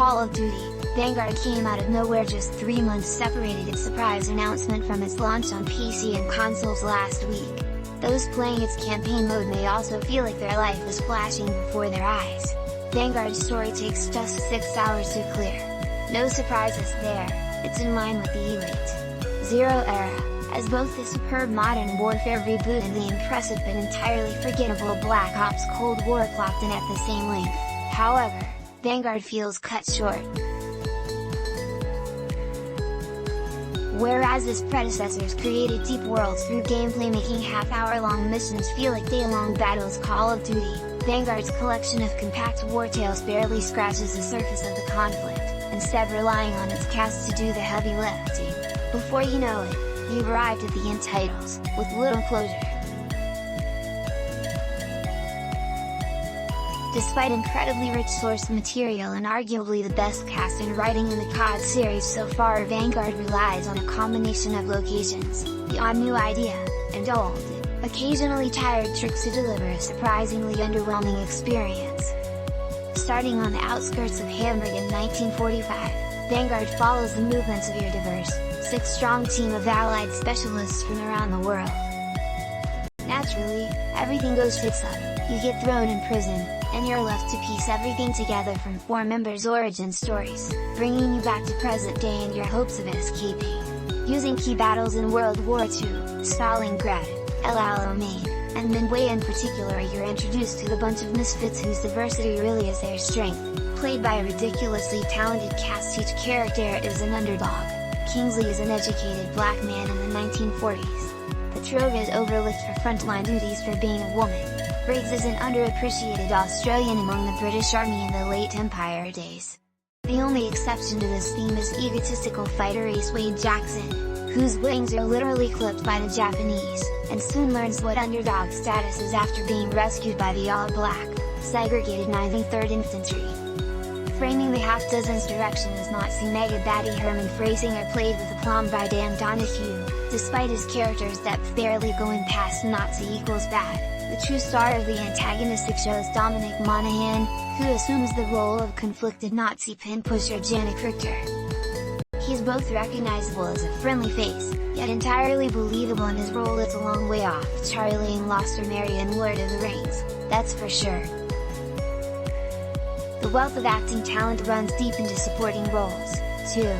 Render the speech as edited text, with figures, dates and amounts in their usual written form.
Call of Duty, Vanguard came out of nowhere just 3 months separated its surprise announcement from its launch on PC and consoles last week. Those playing its campaign mode may also feel like their life is flashing before their eyes. Vanguard's story takes just 6 hours to clear. No surprises there, it's in line with the Elite Zero era, as both the superb Modern Warfare reboot and the impressive but entirely forgettable Black Ops Cold War clocked in at the same length. However, Vanguard feels cut short. Whereas its predecessors created deep worlds through gameplay making half-hour-long missions feel like day-long battles, Call of Duty, Vanguard's collection of compact war tales barely scratches the surface of the conflict, instead relying on its cast to do the heavy lifting. Before you know it, you've arrived at the end titles, with little closure. Despite incredibly rich source material and arguably the best cast and writing in the COD series so far, Vanguard relies on a combination of locations, the odd new idea, and old, occasionally tired tricks to deliver a surprisingly underwhelming experience. Starting on the outskirts of Hamburg in 1945, Vanguard follows the movements of your diverse, 6-strong team of allied specialists from around the world. Naturally, everything goes tits up, you get thrown in prison, and you're left to piece everything together from 4 members' origin stories, bringing you back to present day and your hopes of escaping. Using key battles in World War II, Stalingrad, Alamein, and Midway in particular, you're introduced to the bunch of misfits whose diversity really is their strength, played by a ridiculously talented cast. Each character is an underdog. Kingsley is an educated black man in the 1940s. Petrova is overlooked for frontline duties for being a woman. Briggs is an underappreciated Australian among the British Army in the late Empire days. The only exception to this theme is egotistical fighter ace Wade Jackson, whose wings are literally clipped by the Japanese, and soon learns what underdog status is after being rescued by the all-black, segregated 93rd Infantry. Framing the half-dozen's direction is Nazi mega-baddie Hermann Freisinger, played with aplomb by Dan Donohue, despite his character's depth barely going past Nazi equals bad. The true star of the antagonistic show is Dominic Monaghan, who assumes the role of conflicted Nazi pin pusher Jannick Richter. He's both recognizable as a friendly face, yet entirely believable in his role. It's a long way off Charlie in Lost or Mary in Lord of the Rings, that's for sure. The wealth of acting talent runs deep into supporting roles, too.